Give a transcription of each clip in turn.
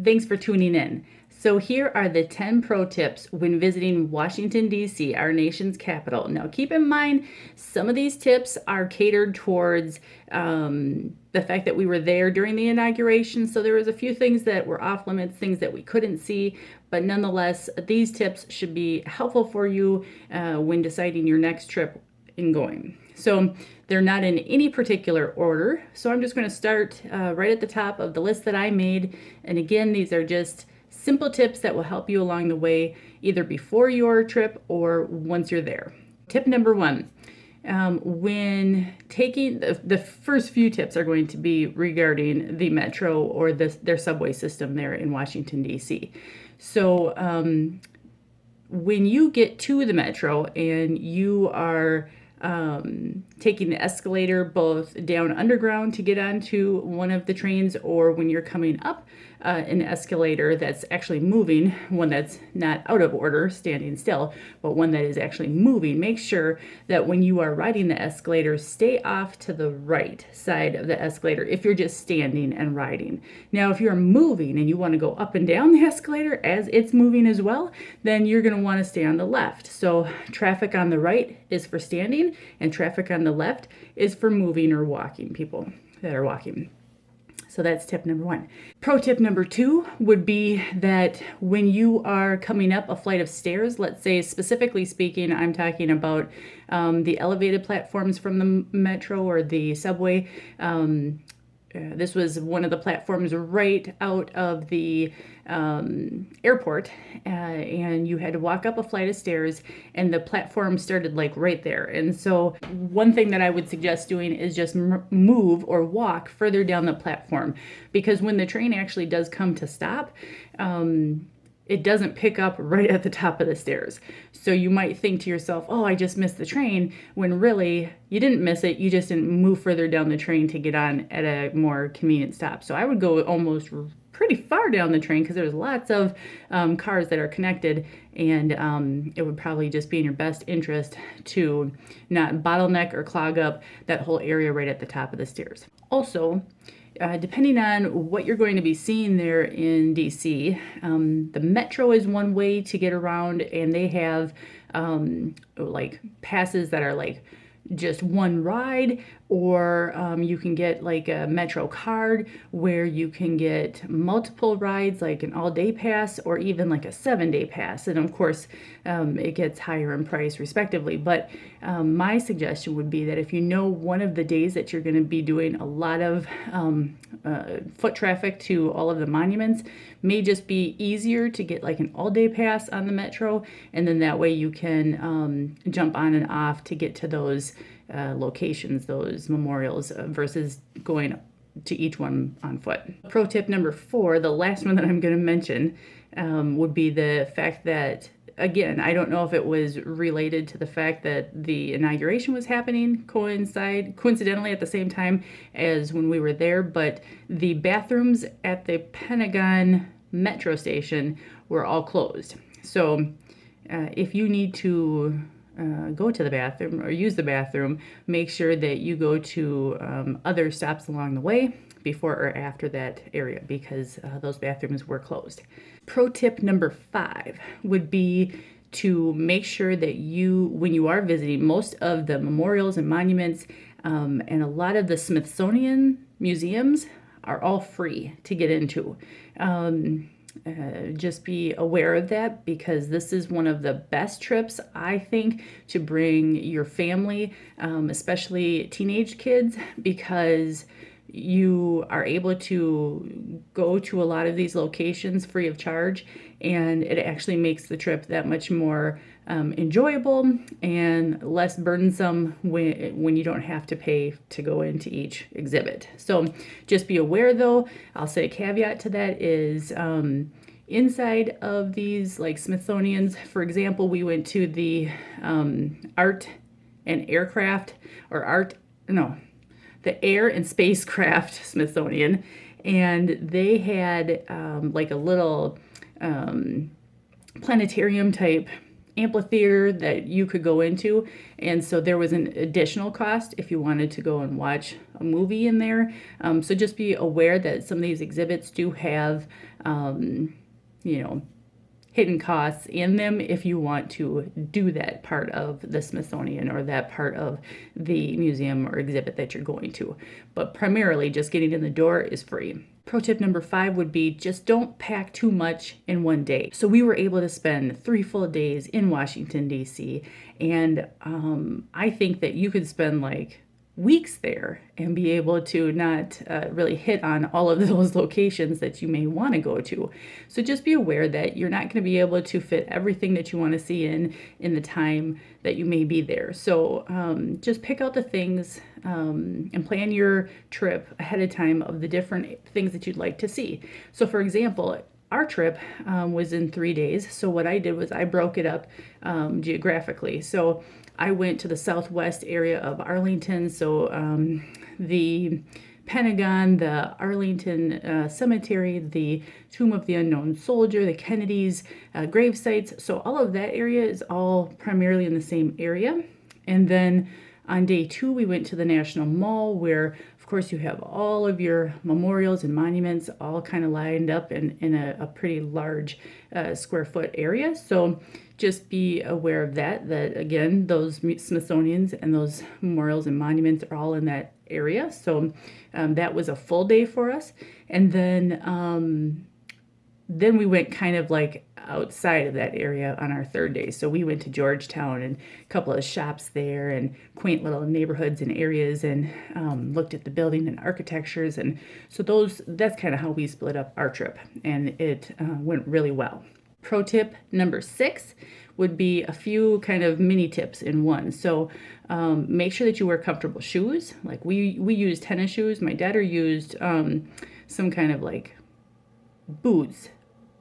Thanks for tuning in. So here are the 10 pro tips when visiting Washington, D.C., our nation's capital. Now keep in mind, some of these tips are catered towards the fact that we were there during the inauguration. So there was a few things that were off limits, things that we couldn't see. But nonetheless, these tips should be helpful for you when deciding your next trip in going. So they're not in any particular order. So I'm just going to start right at the top of the list that I made. And again, these are just simple tips that will help you along the way, either before your trip or once you're there. Tip number one, when taking the first few tips are going to be regarding the metro or their subway system there in Washington, D.C. So when you get to the metro and you are taking the escalator both down underground to get onto one of the trains, or when you're coming up an escalator that's actually moving, one that's not out of order, standing still, but one that is actually moving, make sure that when you are riding the escalator, stay off to the right side of the escalator if you're just standing and riding. Now, if you're moving and you want to go up and down the escalator as it's moving as well, then you're going to want to stay on the left. So traffic on the right is for standing, and traffic on the left is for moving or walking, people that are walking. So that's tip number one. Pro tip number two would be that when you are coming up a flight of stairs, let's say specifically speaking, I'm talking about the elevated platforms from the metro or the subway. This was one of the platforms right out of the airport, and you had to walk up a flight of stairs, and the platform started like right there. And so one thing that I would suggest doing is just move or walk further down the platform, because when the train actually does come to stop, it doesn't pick up right at the top of the stairs. So you might think to yourself, oh, I just missed the train, when really you didn't miss it. You just didn't move further down the train to get on at a more convenient stop. So I would go almost pretty far down the train, because there's lots of cars that are connected, and it would probably just be in your best interest to not bottleneck or clog up that whole area right at the top of the stairs. Also, depending on what you're going to be seeing there in DC, the metro is one way to get around, and they have like passes that are like just one ride, or you can get like a metro card where you can get multiple rides, like an all-day pass or even like a 7-day pass. And of course, it gets higher in price respectively. But my suggestion would be that if you know one of the days that you're going to be doing a lot of foot traffic to all of the monuments, may just be easier to get like an all-day pass on the metro, and then that way you can jump on and off to get to those locations, those memorials, versus going to each one on foot. Pro tip number 4, the last one that I'm going to mention, would be the fact that, again, I don't know if it was related to the fact that the inauguration was happening coincidentally at the same time as when we were there, but the bathrooms at the Pentagon metro station were all closed. So if you need to go to the bathroom or use the bathroom, make sure that you go to other stops along the way before or after that area, because those bathrooms were closed. Pro tip number 5 would be to make sure that when you are visiting most of the memorials and monuments, and a lot of the Smithsonian museums are all free to get into. Just be aware of that, because this is one of the best trips, I think, to bring your family, especially teenage kids, because you are able to go to a lot of these locations free of charge, and it actually makes the trip that much more enjoyable and less burdensome when you don't have to pay to go into each exhibit. So just be aware, though, I'll say a caveat to that is inside of these like Smithsonian's, for example, we went to the art and aircraft or art, no, the Air and Spacecraft Smithsonian, and they had like a little planetarium type amphitheater that you could go into, and so there was an additional cost if you wanted to go and watch a movie in there. So just be aware that some of these exhibits do have, you know, hidden costs in them if you want to do that part of the Smithsonian or that part of the museum or exhibit that you're going to. But primarily, just getting in the door is free. Pro tip number 5 would be just don't pack too much in one day. So we were able to spend 3 full days in Washington, D.C., and I think that you could spend like weeks there and be able to not really hit on all of those locations that you may want to go to. So just be aware that you're not going to be able to fit everything that you want to see in the time that you may be there. So just pick out the things and plan your trip ahead of time of the different things that you'd like to see. So for example, our trip was in 3 days. So what I did was I broke it up geographically. So I went to the southwest area of Arlington, so the Pentagon, the Arlington Cemetery, the Tomb of the Unknown Soldier, the Kennedys, grave sites. So all of that area is all primarily in the same area. And then on day 2, we went to the National Mall where, of course, you have all of your memorials and monuments all kind of lined up in a pretty large square foot area. So just be aware of that again, those Smithsonian's and those memorials and monuments are all in that area. So that was a full day for us. And then we went kind of like outside of that area on our 3rd day. So we went to Georgetown and a couple of shops there and quaint little neighborhoods and areas and looked at the building and architectures. And so that's kind of how we split up our trip, and it went really well. Pro tip number 6 would be a few kind of mini tips in one. So make sure that you wear comfortable shoes. Like we used tennis shoes. My daughter used some kind of like boots,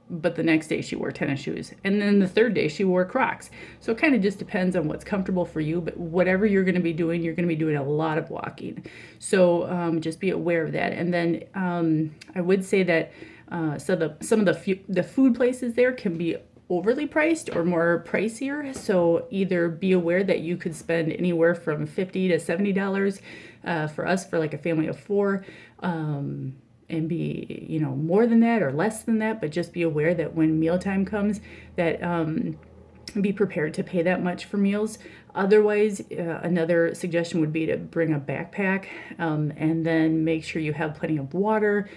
but the next day she wore tennis shoes. And then the 3rd day she wore Crocs. So it kind of just depends on what's comfortable for you, but whatever you're going to be doing, you're going to be doing a lot of walking. So just be aware of that. And then I would say that some of the food places there can be overly priced or more pricier. So either be aware that you could spend anywhere from $50 to $70 for us for like a family of 4. And be, more than that or less than that, but just be aware that when mealtime comes, that be prepared to pay that much for meals. Otherwise, another suggestion would be to bring a backpack and then make sure you have plenty of water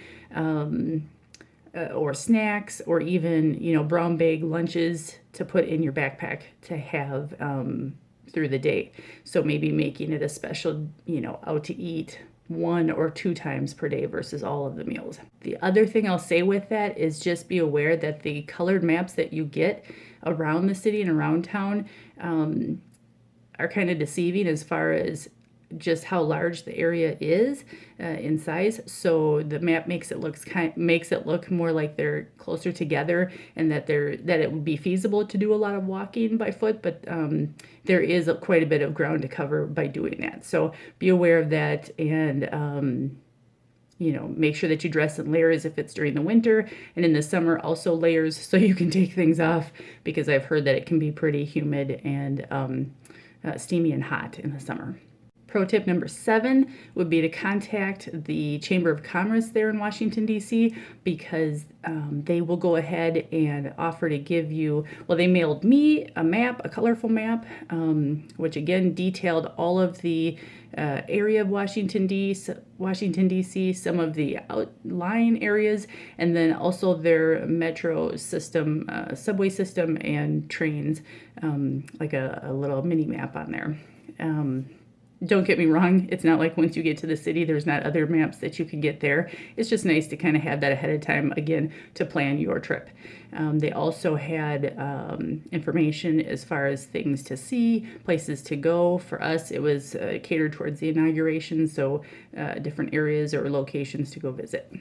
or snacks or even, brown bag lunches to put in your backpack to have through the day. So maybe making it a special, out to eat 1 or 2 times per day versus all of the meals. The other thing I'll say with that is just be aware that the colored maps that you get around the city and around town are kind of deceiving as far as just how large the area is in size. So the map makes it look more like they're closer together, and that it would be feasible to do a lot of walking by foot, but there is quite a bit of ground to cover by doing that. So be aware of that, and make sure that you dress in layers if it's during the winter, and in the summer also layers so you can take things off, because I've heard that it can be pretty humid and steamy and hot in the summer. Pro tip number 7 would be to contact the Chamber of Commerce there in Washington, D.C., because they will go ahead and offer to give you, they mailed me a map, a colorful map, which again detailed all of the area of Washington, D.C., some of the outlying areas, and then also their metro system, subway system, and trains, like a little mini map on there. Don't get me wrong, it's not like once you get to the city, there's not other maps that you can get there. It's just nice to kind of have that ahead of time, again, to plan your trip. They also had information as far as things to see, places to go. For us, it was catered towards the inauguration, so different areas or locations to go visit.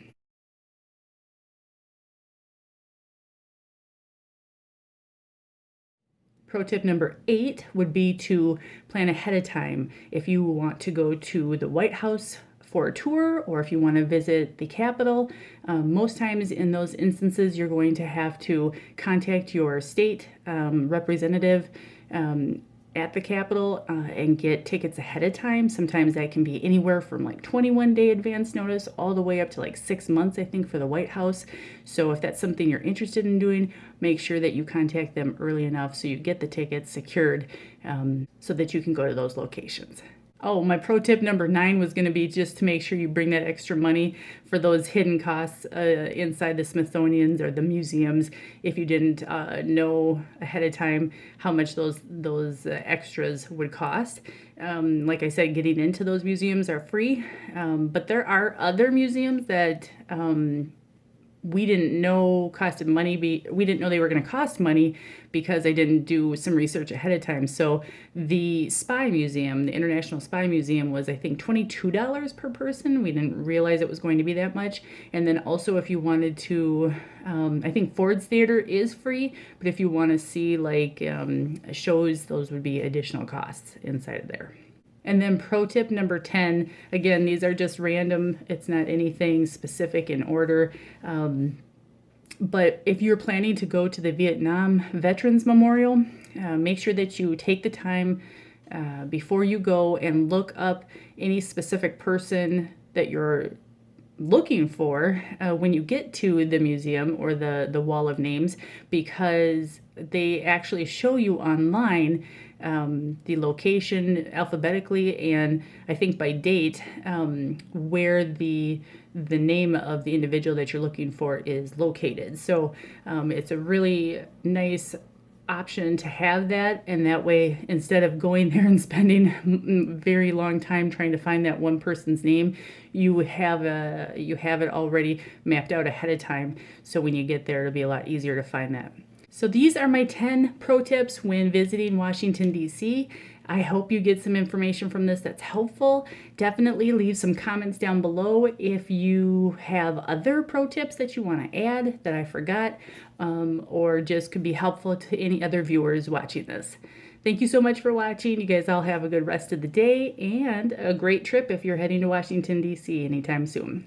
Pro tip number 8 would be to plan ahead of time if you want to go to the White House for a tour or if you want to visit the Capitol. Most times in those instances, you're going to have to contact your state representative at the Capitol and get tickets ahead of time. Sometimes that can be anywhere from like 21-day advance notice all the way up to like 6 months, I think, for the White House. So if that's something you're interested in doing, make sure that you contact them early enough so you get the tickets secured so that you can go to those locations. Oh, my pro tip number 9 was going to be just to make sure you bring that extra money for those hidden costs inside the Smithsonian's or the museums if you didn't know ahead of time how much those extras would cost. Like I said, getting into those museums are free, but there are other museums that we didn't know costed money. We didn't know they were going to cost money because I didn't do some research ahead of time. So the Spy Museum, the International Spy Museum, was I think $22 per person. We didn't realize it was going to be that much. And then also if you wanted to, I think Ford's Theater is free, but if you want to see like shows, those would be additional costs inside of there. And then pro tip number 10, again, these are just random. It's not anything specific in order. But if you're planning to go to the Vietnam Veterans Memorial, make sure that you take the time before you go and look up any specific person that you're looking for when you get to the museum or the wall of names, because they actually show you online the location alphabetically and I think by date where the name of the individual that you're looking for is located. So it's a really nice option to have that, and that way instead of going there and spending a very long time trying to find that one person's name, you have it already mapped out ahead of time, so when you get there it'll be a lot easier to find that. So these are my 10 pro tips when visiting Washington, D.C. I hope you get some information from this that's helpful. Definitely leave some comments down below if you have other pro tips that you want to add that I forgot, or just could be helpful to any other viewers watching this. Thank you so much for watching. You guys all have a good rest of the day and a great trip if you're heading to Washington, D.C. anytime soon.